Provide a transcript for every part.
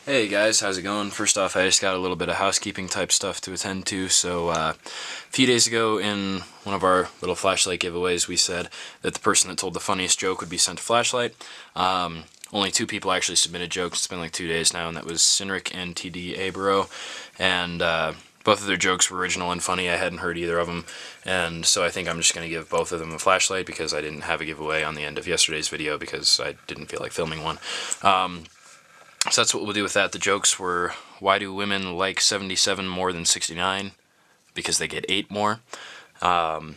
Hey guys, how's it going? First off, I just got a little bit of housekeeping type stuff to attend to. So a few days ago in one of our little flashlight giveaways, we said that the person that told the funniest joke would be sent a flashlight. Only 2 people actually submitted jokes. It's been like 2 days now, and that was Sinric and TD Abro. And both of their jokes were original and funny. I hadn't heard either of them, and so I think I'm just going to give both of them a flashlight because I didn't have a giveaway on the end of yesterday's video because I didn't feel like filming one. So that's what we'll do with that. The jokes were, why do women like 77 more than 69? Because they get 8 more. And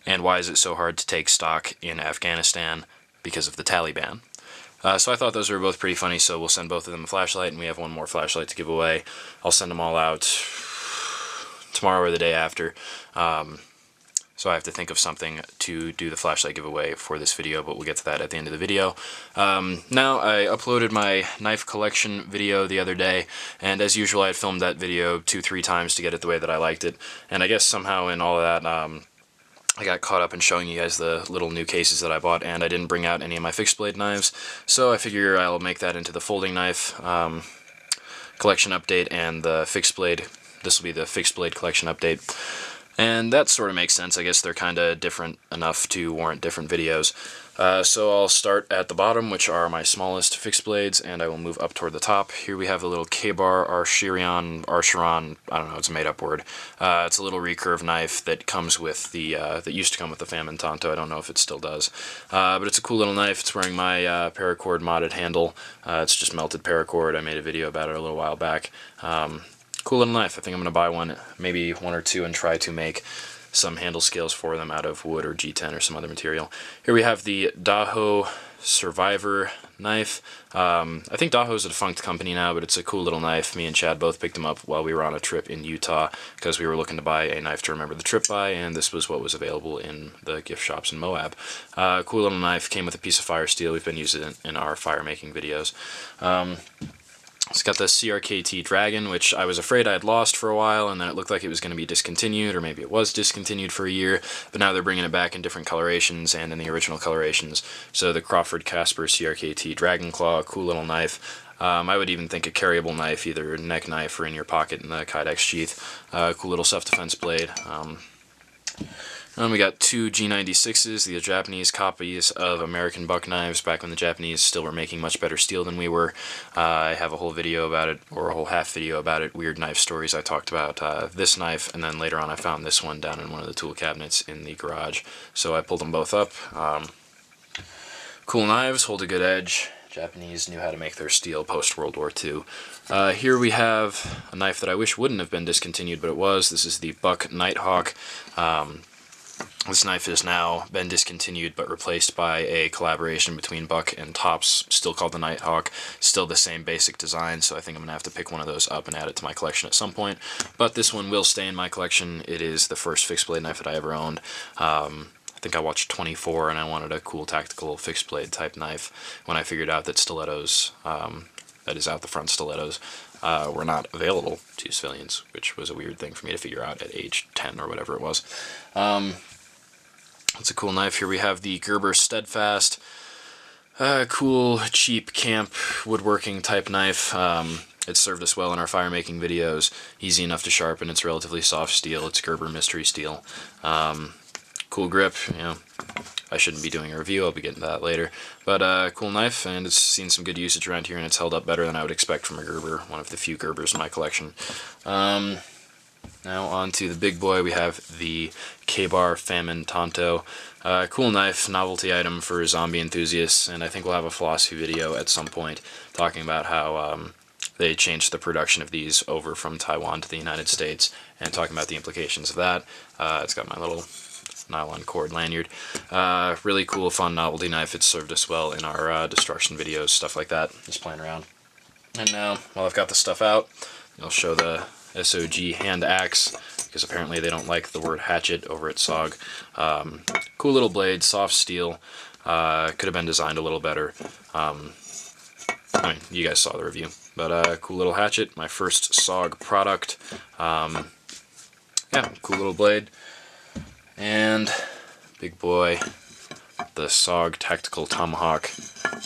why is it so hard to take stock in Afghanistan? Because of the Taliban. So I thought those were both pretty funny, so we'll send both of them a flashlight, and we have one more flashlight to give away. I'll send them all out tomorrow or the day after. So I have to think of something to do the flashlight giveaway for this video, but we'll get to that at the end of the video. Now, I uploaded my knife collection video the other day, and as usual I had filmed that video 2-3 times to get it the way that I liked it, and I guess somehow in all of that, I got caught up in showing you guys the little new cases that I bought, and I didn't bring out any of my fixed blade knives, so I figure I'll make that into the folding knife collection update and the fixed blade. This will be the fixed blade collection update. And that sort of makes sense. I guess they're kind of different enough to warrant different videos. So I'll start at the bottom, which are my smallest fixed blades, and I will move up toward the top. Here we have the little Ka-Bar Archeron, I don't know, it's a made-up word. It's a little recurve knife that comes with the, that used to come with the Famine Tonto. I don't know if it still does. But it's a cool little knife. It's wearing my paracord modded handle. It's just melted paracord. I made a video about it a little while back. Cool little knife. I think I'm going to buy one, maybe 1 or 2, and try to make some handle scales for them out of wood or G10 or some other material. Here we have the Daho Survivor knife. I think Daho is a defunct company now, but it's a cool little knife. Me and Chad both picked them up while we were on a trip in Utah because we were looking to buy a knife to remember the trip by, and this was what was available in the gift shops in Moab. Cool little knife. Came with a piece of fire steel. We've been using it in our fire making videos. It's got the CRKT Dragon, which I was afraid I had lost for a while, and then it looked like it was going to be discontinued, or maybe it was discontinued for a year, but now they're bringing it back in different colorations and in the original colorations. So the Crawford Casper CRKT Dragon Claw, cool little knife. I would even think a carryable knife, either neck knife or in your pocket in the Kydex sheath. Cool little self-defense blade. And we got 2 G96s, the Japanese copies of American buck knives back when the Japanese still were making much better steel than we were. I have a whole video about it, or a whole half video about it, weird knife stories. I talked about this knife, and then later on I found this one down in one of the tool cabinets in the garage. So I pulled them both up. Cool knives, hold a good edge. Japanese knew how to make their steel post-World War II. Here we have a knife that I wish wouldn't have been discontinued, but it was. This is the Buck Nighthawk. This knife has now been discontinued but replaced by a collaboration between Buck and Tops, still called the Nighthawk, still the same basic design, so I think I'm going to have to pick one of those up and add it to my collection at some point. But this one will stay in my collection. It is the first fixed blade knife that I ever owned. I think I watched 24 and I wanted a cool tactical fixed blade type knife when I figured out that stilettos, that is out the front stilettos, were not available to civilians, which was a weird thing for me to figure out at age 10 or whatever it was. It's a cool knife. Here we have the Gerber Steadfast. Cool, cheap camp woodworking type knife. It served us well in our fire making videos. Easy enough to sharpen. It's relatively soft steel. It's Gerber mystery steel. Cool grip. You know, I shouldn't be doing a review. I'll be getting to that later. But cool knife, and it's seen some good usage around here, and it's held up better than I would expect from a Gerber. One of the few Gerbers in my collection. Now on to the big boy. We have the Ka-Bar Famine Tonto. Cool knife, novelty item for zombie enthusiasts, and I think we'll have a philosophy video at some point talking about how they changed the production of these over from Taiwan to the United States, and talking about the implications of that. It's got my little nylon cord lanyard. Really cool, fun novelty knife. It's served us well in our destruction videos, stuff like that, just playing around. And now, while I've got the stuff out, I'll show the SOG hand axe, because apparently they don't like the word hatchet over at SOG. Cool little blade, soft steel. Could have been designed a little better. I mean, you guys saw the review. But cool little hatchet, my first SOG product. Yeah, cool little blade. And big boy, the SOG Tactical Tomahawk.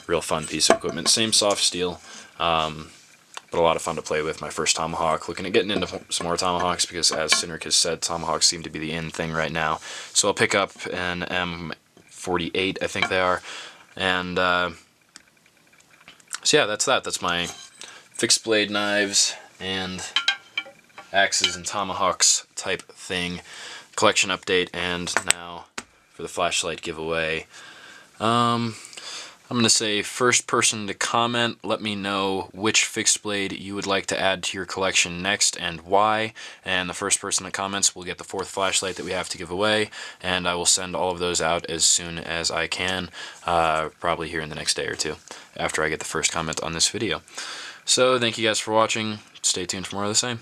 Real fun piece of equipment. Same soft steel. but a lot of fun to play with. My first Tomahawk. Looking at getting into some more Tomahawks because, as Cindric has said, Tomahawks seem to be the in thing right now. So I'll pick up an M48, I think they are. And so yeah, that's that. That's my fixed blade knives and axes and tomahawks type thing collection update. And now for the flashlight giveaway. I'm going to say first person to comment, let me know which fixed blade you would like to add to your collection next and why. And the first person that comments will get the 4th flashlight that we have to give away. And I will send all of those out as soon as I can, probably here in the next day or two, after I get the first comment on this video. So thank you guys for watching. Stay tuned for more of the same.